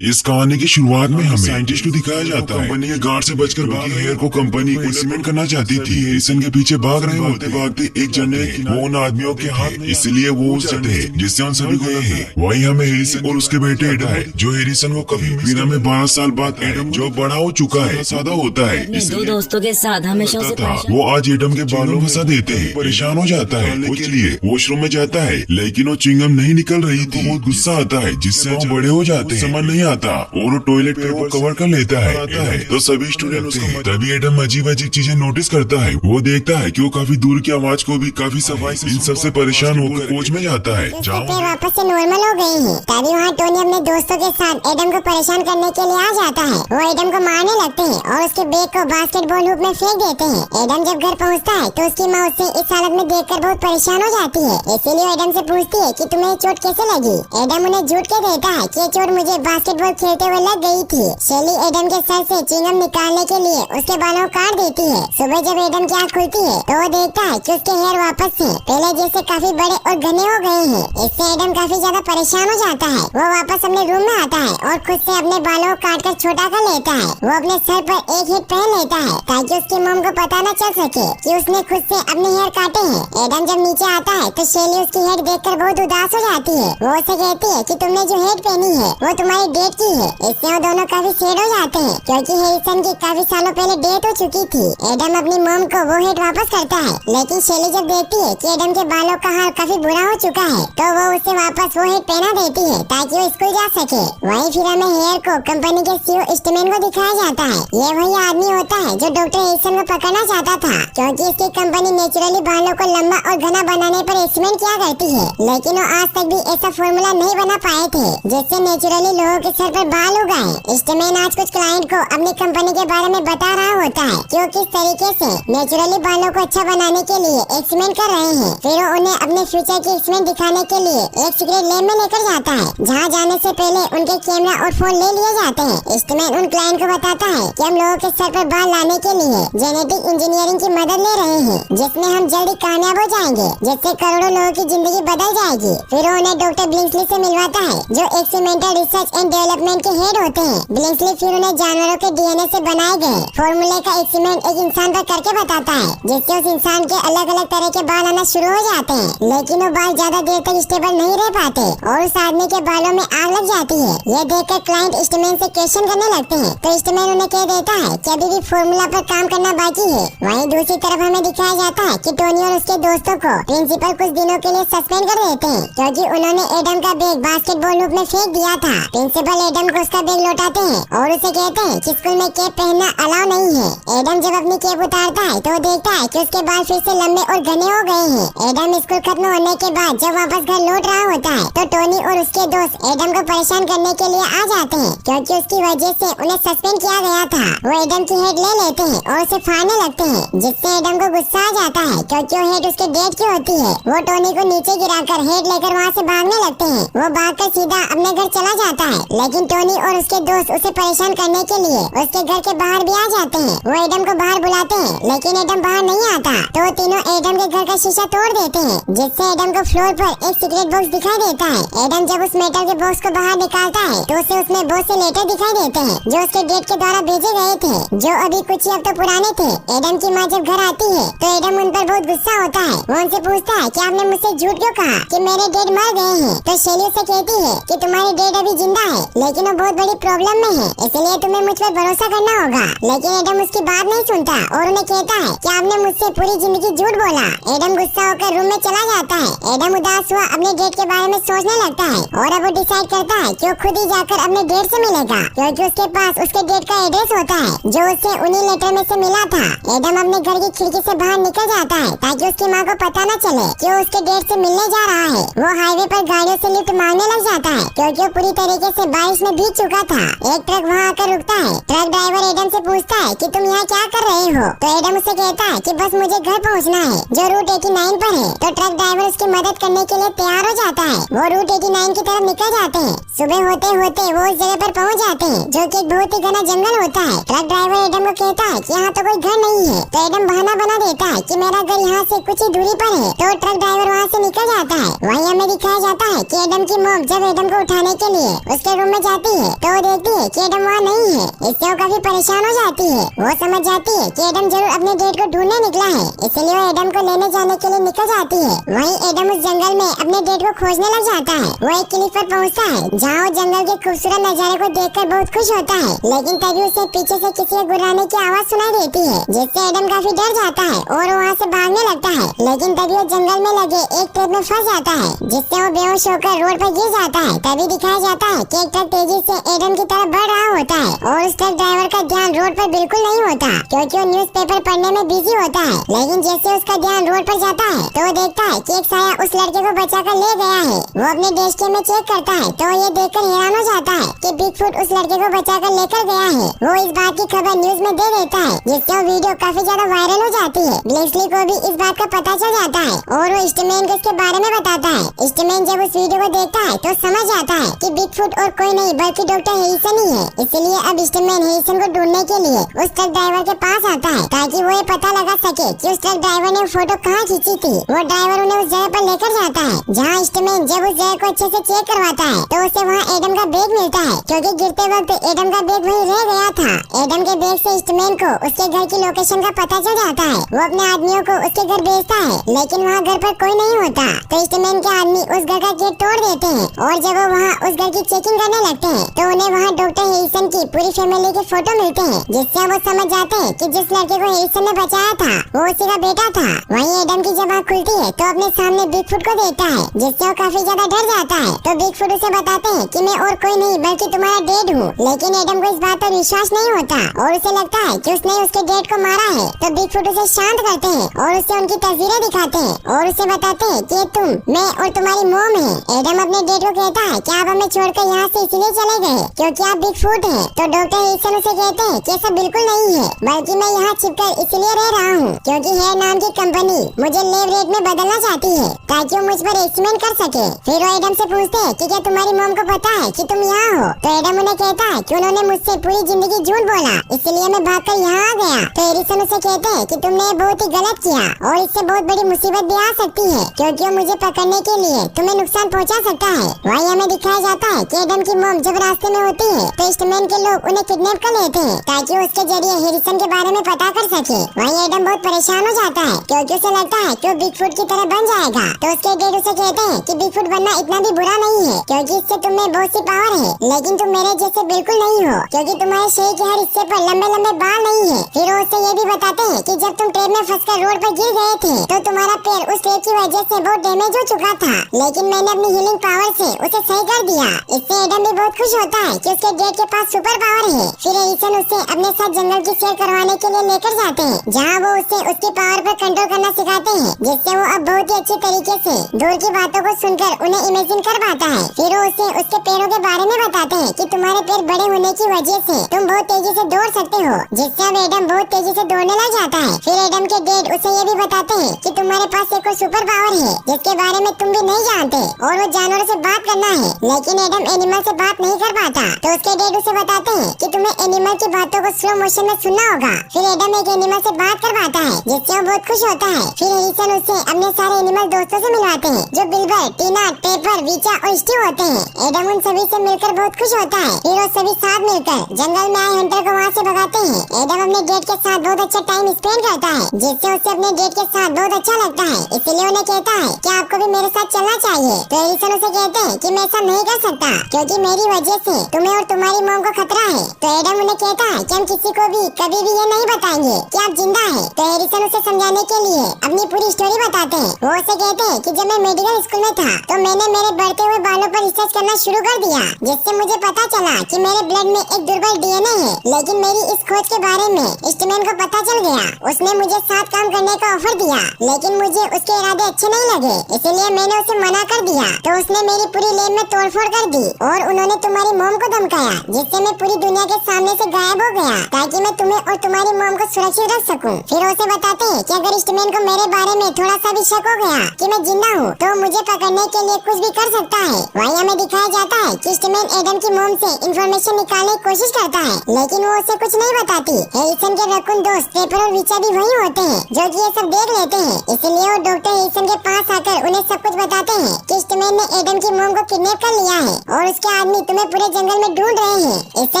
इस कहानी की शुरुआत में हमें साइंटिस्ट को दिखाया जाता है। कंपनी के गार्ड से बचकर बाकी हेयर को कंपनी को एक्सपेरिमेंट करना चाहती थी। हेरिसन के पीछे भाग रहे होते भागते एक जने वो उन आदमियों के हाथ, इसलिए वो उस थे जिससे उन सभी को है। वही हमें हेरिसन और उसके बेटे एडम है, जो हेरिसन को कभी बिना में 12 साल बाद एडम जो बड़ा हो चुका है, सादा होता है, दो दोस्तों के साथ हमेशा उसे वो आज एडम के बालों फंसा देते हैं। परेशान हो जाता है, कुछ लिए वॉशरूम में जाता है, लेकिन वो च्युइंगम नहीं निकल रही थी। बहुत गुस्सा आता है, जिससे वो बड़े हो जाते हैं। समझ नहीं आता और टॉयलेट पे वो कवर कर लेता है। तो सभी स्टूडेंट उसको तभी एडम अजीब अजीब चीजें नोटिस करता है। वो देखता है कि वो काफी दूर की आवाज को भी काफी सफाई से इन सबसे परेशान होकर कोच में जाता है। वापस से नॉर्मल हो गए हैं। तभी वहाँ टोनी अपने दोस्तों के साथ एडम को परेशान करने के लिए आ जाता है। वो एडम को मारने लगते हैं और उसके बैग को बास्केटबॉल हूप में फेंक देते हैं। एडम जब घर पहुँचता है तो उसकी माँ उसे इस हालत में देखकर बहुत परेशान हो जाती है। इसीलिए एडम से पूछती है कि तुम्हें चोट कैसे लगी। एडम उन्हें झूठ के देता है कि चोट मुझे बास्केटबॉल खेलते हुए लग गई थी। शेली एडम के सर से च्युइंगम निकालने के लिए उसके बालों को काट देती है। सुबह जब एडम की आँख खुलती है तो वो देखता है कि उसके हेयर वापस से पहले जैसे काफी बड़े और घने हो गए हैं। इससे एडम काफी ज्यादा परेशान हो जाता है। वो वापस अपने रूम में आता है और खुद से अपने बालों को काट कर छोटा कर लेता है। वो अपने सर पर एक हिट पहन लेता है ताकि उसकी मॉम को पता न चल सके कि उसने खुद से अपने हेयर काटे हैं। एडम जब नीचे आता है तो शेली उसकी हेड देखकर बहुत उदास हो जाती है। वो उसे कहती है कि तुमने जो हेड पहनी है वो तुम्हारी डेट की है। इससे वो दोनों काफी सैड हो जाते हैं क्योंकि हेरिसन की काफी सालों पहले डेट हो चुकी थी। एडम अपनी मॉम को वो हेड वापस करता है, लेकिन शेली जब देखती है कि एडम के बालों का हाल काफी बुरा हो चुका है तो वो उसे वापस वो हेड पहना देती है ताकि वो स्कूल जा सके। वहीं फिर हमें हेयर को कंपनी के सीईओ स्टमैन को दिखाया जाता है। ये वही आदमी होता है जो डॉक्टर हेरिसन को पकड़ना चाहता था क्योंकि इसकी कंपनी नेचुरली बालों को लंबा और घना बनाने पर एक्सपेरिमेंट किया करती है, लेकिन वो आज तक भी ऐसा फॉर्मूला नहीं बना पाए थे जिससे नेचुरली लोगों के सर पर बाल उगाए। स्टमैन आज कुछ क्लाइंट को अपनी कंपनी के बारे में बता रहा होता है कि वो किस तरीके से नेचुरली बालों को अच्छा बनाने के लिए एक्सपेरिमेंट कर रहे हैं। फिर वो उन्हें अपने फ्यूचर की एक्सपेरिमेंट दिखाने के लिए एक सीक्रेट लैब में लेकर जाता है, जहाँ जाने से पहले उनके कैमरा और फोन ले लिए जाते हैं। स्टमैन उन क्लाइंट को बताता है कि हम लोगों के सर पर बाल लाने के लिए जेनेटिक इंजीनियरिंग की मदद ले रहे हैं, जिसमें हम जल्दी कामयाब हो जाएंगे, जिससे करोड़ों लोगों की जिंदगी बदल जाएगी। फिर वो उन्हें डॉक्टर ब्लिंकली से मिलवाता है जो एक्सपेरिमेंटल रिसर्च एंड डेवलपमेंट के हेड होते हैं। ब्लिंकली फिर उन्हें जानवरों के डीएनए से बनाए गए फॉर्मूले का एक्सपेरिमेंट एक इंसान पर करके बताता है, जिससे उस इंसान के अलग अलग तरह के बाल आना शुरू हो जाते हैं, लेकिन वो बाल ज्यादा देर तक स्टेबल नहीं रह पाते और उस आदमी के बालों में आग लग जाती है। यह देखकर क्लाइंट स्टमैन से क्वेश्चन करने लगते हैं तो स्टमैन उन्हें कह देता है कि अभी भी फॉर्मूला पर काम करना बाकी है। वहीं दूसरी तरफ हमें दिखाया जाता है कि टोनी और उसके दोस्तों को प्रिंसिपल कुछ दिनों के लिए सस्पेंड कर देते हैं क्योंकि उन्होंने एडम का बैग बास्केटबॉल हूप में फेंक दिया था। प्रिंसिपल एडम को उसका बैग लौटाते हैं और उसे कहते हैं कि स्कूल में कैप पहनना अलाउ नहीं है। एडम जब अपनी कैप उतारता है तो देखता है कि उसके बाल फिर से लंबे और घने हो गए हैं। एडम स्कूल खत्म होने के बाद जब वापस घर लौट रहा होता है तो टोनी और उसके दोस्त एडम को परेशान करने के लिए आ जाते हैं क्योंकि उसकी वजह से उन्हें सस्पेंड किया गया था। वो एडम की हेड ले लेते हैं और उसे फाड़ने लगते हैं, जिससे एडम को गुस्सा आ जाता है क्योंकि वो हेड उसके डेट की होती है। वो टोनी को नीचे गिराकर हेड लेकर वहाँ से भागने लगते हैं। वो भागकर सीधा अपने घर चला जाता है, लेकिन टोनी और उसके दोस्त उसे परेशान करने के लिए उसके घर के बाहर भी आ जाते हैं। वो एडम को बाहर बुलाते हैं, लेकिन एडम बाहर नहीं आता तो वो तीनों एडम के घर का शीशा तोड़ देते हैं, जिससे एडम को फ्लोर पर एक सीक्रेट बॉक्स दिखाई देता है। एडम जब उस मेटल के बॉक्स को बाहर निकालता है तो उसे उसमें बहुत से लेटर दिखाई देते हैं जो उसके डेट के द्वारा भेजे गए थे, जो अभी कुछ ही हफ्तों पुराने थे। एडम की माँ जब घर आती है तो एडम उन पर बहुत गुस्सा होता है। वो उनसे पूछता है कि आपने मुझसे झूठ क्यों कहा कि मेरे डेड मर गए हैं। तो शेली उसे कहती है कि तुम्हारी डेड अभी जिंदा है, लेकिन वो बहुत बड़ी प्रॉब्लम में है, इसलिए तुम्हें मुझ पर भरोसा करना होगा। लेकिन एडम उसकी बात नहीं सुनता और उन्हें कहता है कि आपने मुझसे पूरी जिंदगी झूठ बोला। एडम गुस्सा होकर रूम में चला जाता है। एडम उदास हुआ अपने डेट के बारे में सोचने लगता है और अब वो डिसाइड करता है कि वो खुद ही जाकर अपने डेट से मिलेगा क्योंकि उसके पास उसके डेट का एड्रेस होता है जो उसे उन्हीं लेटर में से मिला था। एडम अपने घर की खिड़की से बाहर निकल जाता है ताकि उसकी माँ को पता न चले कि वो उसके डेट से मिलने जा रहा है। वो हाईवे पर गाड़ियों से लिफ्ट मांगने लग जाता है क्योंकि वो पूरी तरीके से बारिश में भीग चुका था। एक ट्रक वहाँ आकर रुकता है। ट्रक ड्राइवर एडम से पूछता है कि तुम यहाँ क्या कर रहे हो। तो एडम उसे कहता है कि बस मुझे घर पहुँचना है जो रूट 89 पर है। तो ट्रक ड्राइवर उसकी मदद करने के लिए तैयार हो जाता है। वो रूट 89 की तरफ निकल जाते हैं। सुबह होते होते वो उस जगह पर पहुँच जाते हैं जो कि एक बहुत ही घना जंगल होता है। ट्रक ड्राइवर एडम को कहता है कि यहाँ तो कोई घर नहीं है। तो एडम बहाना बना देता है कि मेरा घर यहाँ से कुछ ही दूरी पर है। तो ट्रक ड्राइवर वहाँ से निकल जाता है। वहीं हमें दिखाया जाता है कि एडम की मॉम जब एडम को उठाने के लिए उसके रूम में में जाती है तो वो देखती है कि एडम वहाँ नहीं है। इससे वो काफी परेशान हो जाती है। वो समझ जाती है कि एडम जरूर अपने डेट को ढूंढने निकला है, इसलिए वो एडम को लेने जाने के लिए निकल जाती है। वहीं एडम उस जंगल में अपने डेट को खोजने लग जाता है। वो एक क्लिफ पर पहुँचता है जहाँ वो जंगल के खूबसूरत नजारे को देखकर बहुत खुश होता है, लेकिन तभी उसे पीछे से किसी के गुर्राने की आवाज सुनाई देती है, जिससे एडम काफी डर जाता है और वहाँ से भागने लगता है। लेकिन तभी वो जंगल में लगे एक ट्रक में फंस जाता है, जिससे वो बेहोश होकर रोड पर गिर जाता है। तभी दिखाया जाता है कि एक ट्रक तेजी से एडम की तरफ बढ़ रहा होता है और उस ट्रक ड्राइवर का ध्यान रोड पर बिल्कुल नहीं होता, क्योंकि वो न्यूज़पेपर पढ़ने में बिजी होता है। लेकिन जैसे उसका ध्यान रोड पर जाता है तो वो देखता है कि एक साया उस लड़के को बचाकर ले गया है। वो अपने डैशकैम में चेक करता है तो ये देखकर हैरान हो जाता है कि बिगफुट उस लड़के को बचाकर लेकर गया है। वो इस बात की खबर न्यूज में दे देता है, जिससे वो वीडियो काफी ज्यादा वायरल हो जाती है। लेस्ली को भी इस बात का पता चल जाता है और वो ईस्टमैन को इसके बारे में बताता है। ईस्टमैन जब उस वीडियो को देखता है तो समझ आता है कि बिगफुट और कोई नहीं बल्कि डॉक्टर हैरिसन ही है। इसलिए अब ईस्टमैन हैरिसन को ढूंढने के लिए उस ट्रक ड्राइवर के पास आता है ताकि वो ये पता लगा सके कि उस ट्रक ड्राइवर ने फोटो कहाँ खींची थी। वो ड्राइवर उन्हें उस जगह पर लेकर जाता है जहाँ ईस्टमैन जब उस जगह को अच्छे से चेक करवाता है तो उसे वहाँ एडम का बैग मिलता है, क्योंकि गिरते वक्त एडम का बैग वहीं रह गया था। एडम के बैग से ईस्टमैन को उसके घर की लोकेशन का पता चल जाता है। वो अपने आदमियों को उसके घर भेजता है, लेकिन वहाँ घर पर कोई नहीं होता। तो ईस्टमैन के आदमी उस घर का गेट तोड़ देते हैं और जब वो वहाँ उस घर की चेकिंग करने लगते हैं तो उन्हें वहाँ डॉक्टर हैरिसन की पूरी फैमिली के फोटो मिलते हैं, जिससे वो समझ जाते हैं कि जिस लड़के को हैरिसन ने बचाया था वो उसी का बेटा था। वहीं एडम की जब आँख खुलती है तो अपने सामने बिगफुट को देखता है, जिससे वो काफी ज्यादा डर जाता है। तो बिगफुट उसे बताते हैं कि मैं और कोई नहीं बल्कि तुम्हारा डैड हूँ। लेकिन एडम को इस बात पर विश्वास नहीं होता और उसे लगता है कि उसने उसके डैड को मारा है। तो बिगफुट उसे शांत करते हैं और उसे उनकी तस्वीरें दिखाते हैं और उसे बताते हैं कि तुम, मैं और तुम्हारी मॉम है। एडम अपने डैड को कहता है कि आप हमें छोड़कर यहाँ से इसलिए चले गए क्योंकि आप बिगफुट हैं। तो डॉक्टर हैरिसन उसे कहते हैं कि ऐसा बिल्कुल नहीं है, बल्कि मैं यहाँ छिपकर इसलिए रह रहा हूँ क्योंकि हेयर नाम की कंपनी मुझे लेव रेट में बदलना चाहती है ताकि वो मुझ पर एक्सपेरिमेंट कर सके। फिर वो एडम से पूछते हैं कि क्या तुम्हारी मॉम को पता है कि तुम यहाँ हो। तो एडम उन्हें कहता है कि उन्होंने मुझसे पूरी जिंदगी झूठ बोला, इसलिए मैं भागकर यहाँ आ गया। तो हैरिसन उसे कहते हैं कि तुमने बहुत ही गलत किया और इससे बहुत बड़ी मुसीबत भी आ सकती है, क्योंकि वो मुझे पकड़ने के लिए तुम्हें नुकसान पहुँचा सकता है। वहीं हमें दिखाया जाता है कि एडम की मॉम जब रास्ते में होती है तो ईस्टमैन के लोग उन्हें किडनैप कर लेते हैं ताकि उसके जरिए हैरिसन के बारे में पता कर सके। वहीं एडम बहुत परेशान हो जाता है क्योंकि उसे लगता है कि वो बिगफुट की तरह बन जाएगा। तो उसके डैड उसे कहते हैं कि बिगफुट बनना इतना भी बुरा नहीं है, क्योंकि इससे तुम्हें बहुत सी पावर है, लेकिन तुम मेरे जैसे बिल्कुल नहीं हो क्योंकि तुम्हारे शरीर के हर हिस्से पर लंबे लंबे बाल नहीं है। फिर वो उससे ये भी बताते हैं कि जब तुम ट्रेन में फंसकर रोड पर गिर गए थे तो तुम्हारा पैर उस ट्रेन की वजह से बहुत डैमेज हो चुका था, लेकिन मैंने अपनी हीलिंग पावर से उसे सही कर दिया। इससे एडम भी बहुत खुश होता है कि उसके डैड के पास सुपर पावर है। फिर हैरिसन उसे अपने साथ जंगल की सैर करवाने के लिए लेकर जाते हैं, जहाँ वो उसे उसकी पावर पर कंट्रोल करना सिखाते हैं, जिससे वो अब बहुत ही अच्छी तरीके से दूर की बातों को सुनकर उन्हें इमेजिन कर पाता है। फिर वो उसे उसके पैरों के बारे में बताते हैं कि तुम्हारे पैर बड़े होने की वजह से तुम बहुत तेजी से दौड़ सकते हो, जिससे अब एडम बहुत तेजी से दौड़ने लग जाता है। फिर एडम के डैड उसे ये भी बताते हैं कि तुम्हारे पास एक सुपर पावर है जिसके बारे में तुम भी नहीं जानते, और वो जानवरों से बात करना है। लेकिन एडम एनिमल से बात नहीं कर पाता, तो उसके डैड उसे बताते हैं कि तुम्हें एनिमल की बातों को स्लो मोशन में सुनना होगा। फिर एडम एक एनिमल से बात कर पाता है, जिससे वो बहुत खुश होता है। फिर हैरिसन उसे अपने सारे एनिमल दोस्तों से मिलवाते हैं, जो बिल्बर, टीना, टेपर, वीचा और स्टीव होते हैं। एडम उन सभी से मिलकर बहुत खुश होता है। फिर वो सभी साथ मिलकर जंगल में आए हंटर को वहाँ से भगाते हैं। एडम अपने डैड के साथ बहुत अच्छा टाइम स्पेंड करता है, जिससे उसे अपने डैड के साथ बहुत अच्छा लगता है। इसलिए उन्हें कहता है कि आपको भी मेरे साथ चलना चाहिए। तो हैरिसन उसे कहते हैं कि मैं ऐसा नहीं कर सकता क्योंकि मेरी वजह से तुम्हें और तुम्हारी मॉम को खतरा है। तो एडम उन्हें कहता है कि हम किसी को भी कभी भी ये नहीं बताएंगे कि आप जिंदा है। तो हैरिसन उसे समझाने के लिए अपनी पूरी स्टोरी बताते हैं। वो उसे कहते हैं कि जब मैं मेडिकल स्कूल में था तो मैंने मेरे बढ़ते हुए बालों पर रिसर्च करना शुरू कर दिया, जिससे मुझे पता चला कि मेरे ब्लड में एक दुर्बल डीएनए है। लेकिन मेरी इस खोज के बारे में ईस्टमैन को पता चल गया। उसने मुझे साथ काम करने का ऑफर दिया, लेकिन मुझे उसके इरादे अच्छे नहीं लगे, इसलिए मैंने उसे मना कर दिया। तो उसने मेरी पूरी लैब में तोड़फोड़ कर दी और उन्होंने तुम्हारी मॉम को धमकाया, जिससे मैं पूरी दुनिया के सामने से गायब हो गया ताकि मैं तुम्हें और तुम्हारी मॉम को सुरक्षित रख सकूं। फिर उसे बताते हैं कि अगर ईस्टमैन को मेरे बारे में थोड़ा सा भी शक हो गया कि मैं जिंदा हूँ तो मुझे पकड़ने के लिए कुछ भी कर सकता है। वहीं हमें दिखाया जाता है कि ईस्टमैन एडम की मॉम से इंफॉर्मेशन निकालने की कोशिश करता है, लेकिन वो उसे कुछ नहीं बताती। हैरिसन के रकून दोस्त पेपर और विचा भी वही होते हैं जो कि ये सब देख लेते हैं, इसलिए वो डॉक्टर हैरिसन के पास आकर उन्हें सब कुछ बताते हैं कि ईस्टमैन ने एडम की मॉम को किडनैप कर लिया है और उसके आदमी तुम्हें पूरे जंगल में ढूंढ रहे हैं। इससे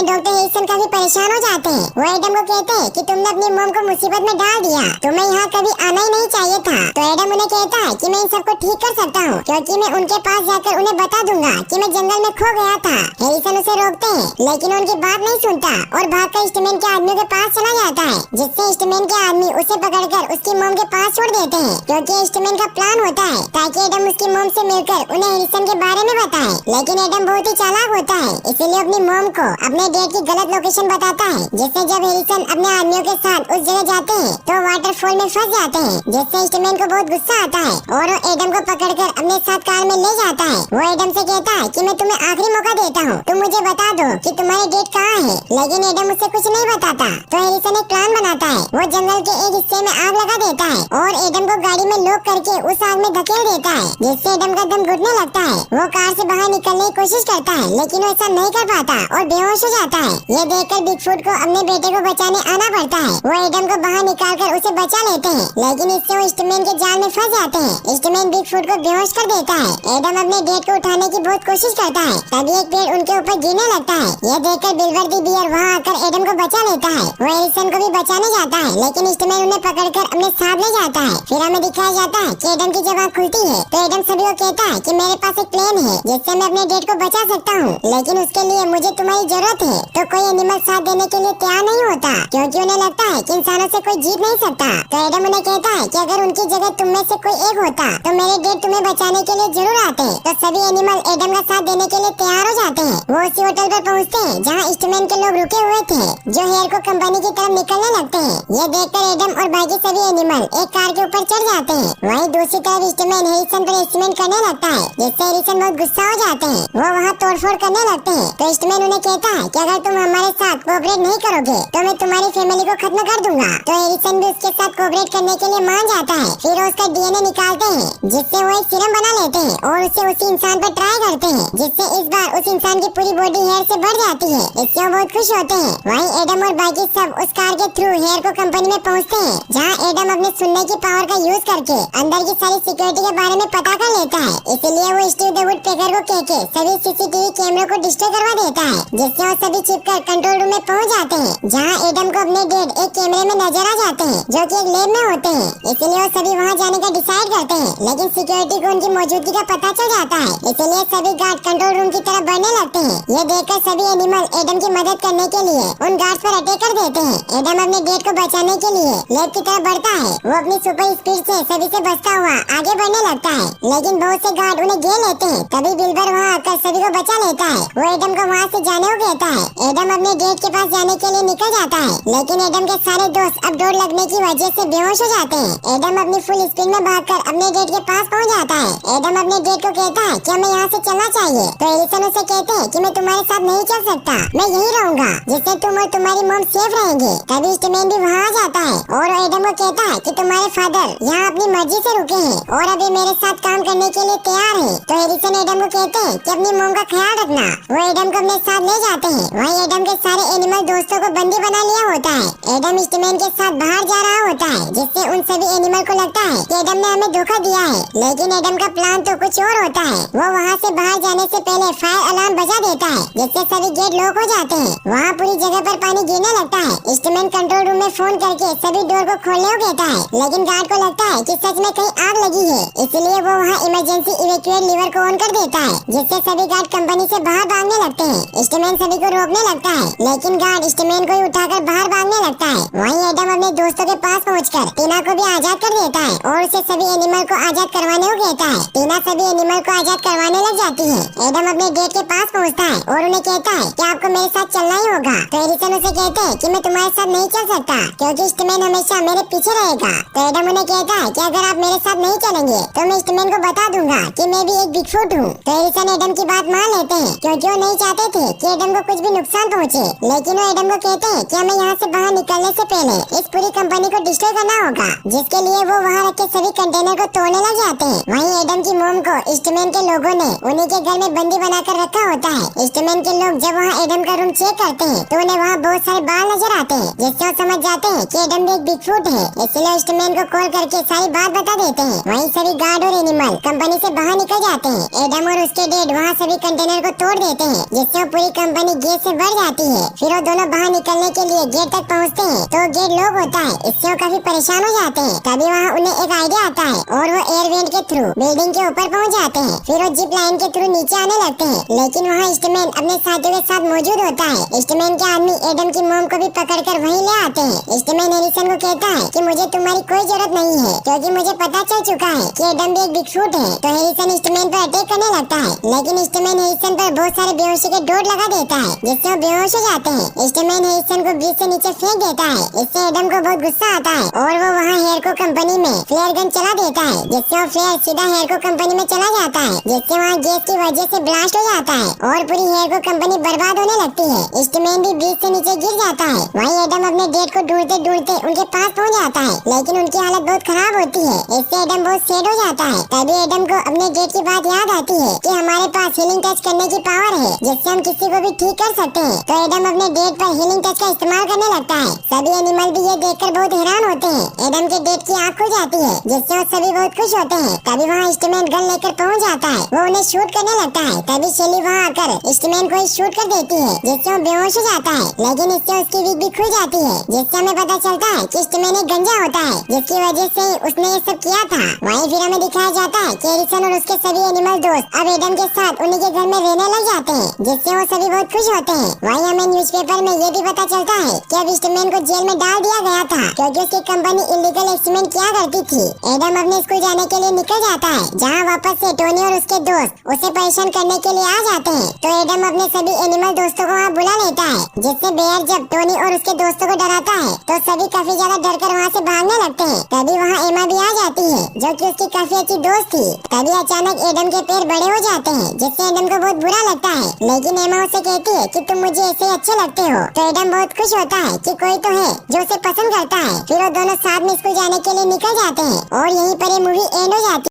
डॉक्टर हैरिसन काफी परेशान हो जाते हैं। वो एडम को कहते हैं कि तुमने अपनी मॉम को मुसीबत में डाल दिया, तुम्हें यहाँ कभी आना ही नहीं चाहिए था। तो एडम उन्हें कहता है कि मैं इन सबको ठीक कर सकता हूँ, क्योंकि मैं उनके पास जाकर उन्हें बता दूंगा कि मैं जंगल में खो गया था। हैरिसन उसे रोकते हैं, लेकिन उनकी बात नहीं सुनता और भागकर ईस्टमैन के आदमियों के पास चला जाता है, जिससे ईस्टमैन के आदमी उसे पकड़कर उसकी मॉम के पास छोड़ देते हैं, क्योंकि ईस्टमैन का प्लान होता है ताकि एडम उसकी मॉम से मिलकर उन्हें हैरिसन के बारे में बताए। लेकिन एडम बहुत ही चालाक होता है, इसीलिए अपनी मॉम को अपने डेट की गलत लोकेशन बताता है, जिससे जब हैरिसन अपने आदमियों के साथ उस जगह जाते हैं तो वाटरफॉल में फंस जाते हैं, जिससे ईस्टमैन को बहुत गुस्सा आता है और वो एडम को पकड़कर अपने साथ कार में ले जाता है। वो एडम से कहता है कि मैं तुम्हें आखिरी मौका देता हूँ, तुम मुझे बता दो कि तुम्हारी डेट कहाँ है। लेकिन एडम उसे कुछ नहीं बताता। तो हैरिसन एक प्लान बनाता है, वो जंगल के एक हिस्से में आग लगा देता है और एडम को गाड़ी में लॉक करके उस आग में धकेल देता है, जिससे एडम का दम घुटने लगता है। वो कार से बाहर निकलने की कोशिश करता है, लेकिन वो ऐसा नहीं कर पाता और बेहोश हो जाता है। ये देखकर बिगफुट को अपने बेटे को बचाने आना पड़ता है। वो एडम को बाहर निकालकर उसे बचा लेते हैं, लेकिन इससे वो ईस्टमैन के जाल में फंस जाते हैं। ईस्टमैन बिगफुट को बेहोश कर देता है। एडम अपने डेट को उठाने की बहुत कोशिश करता है, तभी एक पेड़ उनके ऊपर गिरने लगता है। ये देखकर बिल्बर दी बियर वहाँ आकर एडम को बचा लेता है। वो हैरिसन को भी बचाने जाता है, लेकिन ईस्टमैन उन्हें पकड़कर अपने साथ ले जाता है। फिर हमें दिखाया जाता है कि एडम की जब आँख खुलती है तो एडम सभी को कहता है कि मेरे पास एक प्लान है जिससे मैं अपने डेट को बचा सकता हूँ, लेकिन उसके लिए मुझे तुम्हारी जरूरत है। तो कोई एनिमल साथ देने के लिए तैयार नहीं होता, क्योंकि उन्हें लगता है कि इंसानों से कोई जीत नहीं सकता। तो एडम उन्हें कहता है कि अगर उनकी जगह तुम में से कोई एक होता तो मेरे डेट तुम्हें बचाने के लिए जरूर आते। तो सभी एनिमल एडम का साथ देने के लिए तैयार हो जाते हैं। वो उसी होटल पर पहुँचते हैं जहाँ ईस्टमैन के लोग रुके हुए थे, जो हेयर को कंपनी की तरफ निकलने लगते हैं। ये देखकर एडम और बाकी सभी एनिमल एक कार के ऊपर चढ़ जाते हैं। वहीं दूसरी तरफ ईस्टमैन हैरिसन पर एस्टिमेट करने लगता है, जिससे हैरिसन बहुत गुस्सा हो जाते हैं। वो वहाँ तोड़फोड़ करने लगते हैं। तो ईस्टमैन उन्हें कहता है कि अगर तुम हमारे साथ कोऑपरेट नहीं करोगे तो मैं तुम्हारी फैमिली को खत्म कर दूंगा। तो हैरिसन भी उसके साथ कोऑपरेट करने के लिए मान जाता है। फिर वो उसका डीएनए निकालते हैं, जिससे वो एक सीरम बना लेते हैं और उसे उसी इंसान पर ट्राई करते हैं, जिससे इस बार उस इंसान की पूरी बॉडी हेयर से भर जाती है। इससे वो बहुत खुश होते हैं। वहीं एडम और बाकी सब उस कार के थ्रू हेयर को कंपनी में पहुँचते हैं, जहाँ एडम अपने सुनने की पावर का यूज करके अंदर की सारी सिक्योरिटी के बारे में पता कर लेता है। इसलिए वो स्टीव द वुड पेकर को कह के सभी सीसीटीवी कैमरों को डिस्ट्रॉय करवा देता है, जिससे वो सभी छिपकर कंट्रोल रूम में पहुंच जाते हैं, जहां एडम को अपने डेड एक कैमरे में नजर आ जाते हैं, जो कि एक लैब में होते हैं। इसलिए वो सभी वहां जाने का डिसाइड करते हैं, लेकिन सिक्योरिटी को उनकी मौजूदगी का पता चल जाता है। इसलिए सभी गार्ड कंट्रोल रूम की तरफ बढ़ने लगते हैं। ये देखकर सभी एनिमल एडम की मदद करने के लिए उन गार्ड्स पर अटैक कर देते हैं। एडम अपने डेड को बचाने के लिए लैब की तरफ बढ़ता है। वो अपनी सुपर स्पीड से सभी से बचता हुआ आगे बढ़ने लगता है, लेकिन बहुत से गार्ड उन्हें घेर लेते हैं। तभी बिल्बर वहाँ आकर सभी को बचा लेता है। वो एडम को वहाँ से जाने को कहता है। एडम अपने डेट के पास जाने के लिए निकल जाता है, लेकिन एडम के सारे दोस्त अब डोर लगने की वजह से बेहोश हो जाते हैं। एडम अपनी फुल स्पीड में भागकर अपने डेट के पास पहुँच जाता है। एडम अपने डेट को कहता है कि हमें यहाँ से चलना चाहिए। तो हैरिसन उसे कहते हैं कि मैं तुम्हारे साथ नहीं चल सकता, मैं यही रहूंगा, जिससे तुम और तुम्हारी मॉम सेफ रहेंगे। तभी ईस्टमैन भी वहाँ आ जाता है और एडम को कहता है कि तुम्हारे फादर यहाँ अपनी मर्जी से रुके हैं और अभी मेरे साथ काम करने के लिए तैयार हैं। तो हैरिसन एडम को कहते हैं कि अपनी मॉम का ख्याल रखना। वो एडम को अपने साथ ले जाते हैं। वहीं एडम के सारे एनिमल दोस्तों को बंदी बना लिया होता है। एडम ईस्टमैन के साथ बाहर जा रहा होता है, जिससे उन सभी एनिमल को लगता है कि एडम ने हमें धोखा दिया है, लेकिन एडम का प्लान तो कुछ और होता है। वो वहाँ से बाहर जाने से पहले फायर अलार्म बजा देता है, जिससे सभी गेट लॉक हो जाते हैं। वहाँ पूरी जगह पर पानी गिरने लगता है। ईस्टमैन कंट्रोल रूम में फोन करके सभी डोर को खोलने को कहता है, लेकिन गार्ड को लगता है कि सच में कहीं आग लगी है, इसलिए वो वहाँ इमरजेंसी इवैक्यूएट लीवर को ऑन कर देता है, जिससे सभी गार्ड कंपनी से बाहर भागने लगते हैं। ईस्टमैन सभी को रोकने लगता है, लेकिन गार्ड ईस्टमैन को ही उठाकर बाहर भागने लगता है। वहीं एडम अपने दोस्तों के पास पहुंचकर टीना को भी आजाद कर देता है और उसे सभी एनिमल को आजाद करवाने को कहता है। टीना सभी एनिमल को आजाद करवाने लग जाती है। एडम अपने डेट के पास पहुँचता है और उन्हें कहता है कि आपको मेरे साथ चलना ही होगा। तो हैरिसन उसे कहते हैं कि मैं तुम्हारे साथ नहीं चल सकता, क्योंकि ईस्टमैन हमेशा मेरे पीछे रहेगा। तो एडम उन्हें कहता है कि अगर आप मेरे साथ नहीं चलेंगे तो मैं ईस्टमैन को बता दूंगा कि मैं भी एक बिगफुट हूँ। तो हैरिसन एडम की बात मान लेते हैं, क्योंकि वो नहीं चाहते थे कि एडम को कुछ भी नुकसान पहुँचे। लेकिन वो एडम को कहते हैं कि हमें यहाँ से बाहर निकलने से पहले इस पूरी कंपनी को डिस्ट्रॉय करना होगा, जिसके लिए वो वहाँ रखे सभी कंटेनर को तोड़ने लग जाते हैं। वहीं एडम की मोम को ईस्टमैन के लोगों ने उन्हीं के घर में बंदी बनाकर रखा होता है। ईस्टमैन के लोग जब वहाँ एडम का रूम चेक करते हैं तो उन्हें वहाँ बहुत सारे बाल नजर आते हैं, जिससे वो समझ जाते हैं कि एडम भी एक बिगफुट है। इसलिए ईस्टमैन को कॉल करके सारी बात बता देते हैं। वहीं सभी गार्ड और एनिमल कंपनी से बाहर निकल जाते हैं। एडम और उसके डेड वहाँ सभी कंटेनर कंटेनर को तोड़ देते हैं, जिससे वो पूरी कंपनी गेट से बढ़ जाती है। फिर वो दोनों बाहर निकलने के लिए गेट तक पहुँचते हैं तो गेट लॉक होता है। इससे वो काफी परेशान हो जाते हैं। तभी वहाँ उन्हें एक आइडिया आता है और वो एयर वेंट के थ्रू बिल्डिंग के ऊपर पहुँच जाते हैं। फिर वो जिप लाइन के थ्रू नीचे आने लगते हैं, लेकिन वहाँ ईस्टमैन अपने साथियों के साथ मौजूद होता है। ईस्टमैन के आदमी एडम की मोम को भी पकड़कर वहीं ले आते हैं। ईस्टमैन हैरिसन को कहता है कि मुझे तुम्हारी कोई जरूरत नहीं है, क्योंकि मुझे पता चल चुका है कि एडम भी एक बिगफूट है। तो हैरिसन ईस्टमैन पर अटैक करने लगता है, लेकिन ईस्टमैन हैरिसन पर बहुत सारे बेहोशी के डोर लगा देता है, जिससे वो बेहोश हो जाते हैं। ईस्टमैन हैरिसन को ब्रिज से नीचे फेंक देता है। इससे एडम को बहुत गुस्सा आता है और वो वहाँ हेयरको कंपनी में फ्लेयर गन चला देता है, जिससे वो फ्लेयर सीधा हेयरको कंपनी में चला जाता है, जिससे वहाँ गैस की वजह से ब्लास्ट हो जाता है और पूरी हेयरको कंपनी बर्बाद होने लगती है। ईस्टमैन भी ब्रिज से नीचे गिर जाता है। वहीं एडम अपने डेट को ढूंढते ढूंढते उनके पास पहुँच जाता है, लेकिन उनकी हालत बहुत खराब होती है। इससे एडम बहुत सैड हो जाता है। तभी एडम को अपने डेट की बात याद आती है कि हमारे पास हीलिंग टच करने की पावर है, जिससे हम किसी को भी ठीक कर सकते हैं। तो एडम अपने डेट पर हीलिंग टच का इस्तेमाल करने लगता है। सभी एनिमल भी ये देखकर बहुत हैरान होते हैं। एडम के डेट की आँख खुल जाती है, जिससे वो सभी बहुत खुश होते हैं। तभी वहाँ ईस्टमैन गन लेकर पहुँच जाता है। वो उन्हें शूट करने लगता है। तभी शेली वहाँ आकर ईस्टमैन को ही शूट कर देती है, जिससे वो बेहोश हो जाता है। लेकिन इससे उसकी विग भी खुल जाती है, जिससे हमें पता चलता है कि ईस्टमैन एक गंजा होता है, जिसकी वजह से उसने ये सब किया था। वहीं फिर हमें दिखाया जाता है कि हैरिसन और उसके सभी एनिमल दोस्त अब एडम के साथ उन्हीं के घर में रहने लग जाते हैं, जिससे वो सभी बहुत खुश होते हैं। वहीं हमें न्यूज़पेपर में ये भी पता चलता है कि अब ईस्टमैन को जेल में डाल दिया गया था, क्योंकि उसकी कंपनी इलीगल एक्सपेरिमेंट किया करती थी। एडम अपने स्कूल जाने के लिए निकल जाता है, जहाँ वापस से टोनी और उसके दोस्त उसे परेशान करने के लिए आ जाते हैं। तो एडम अपने सभी एनिमल दोस्तों को वहाँ बुला लेता है, जिससे बेयर जब टोनी और उसके दोस्तों को डराता है तो सभी काफी ज्यादा डरकर वहाँ से भागने लगते हैं। तभी वहाँ एमा भी आ जाती है, जो कि उसकी काफी अच्छी दोस्त थी। तभी अचानक एडम के पैर बड़े हो जाते हैं, जिससे एडम को बहुत बुरा लगता है। लेकिन एमा उसे कहती है कि तुम मुझे ऐसे ही अच्छे लगते हो। तो एडम बहुत खुश होता है कि कोई तो है जो उसे पसंद करता है। फिर वो दोनों साथ में स्कूल जाने के लिए निकल जाते हैं और यहीं पर ये मूवी एंड हो जाती है।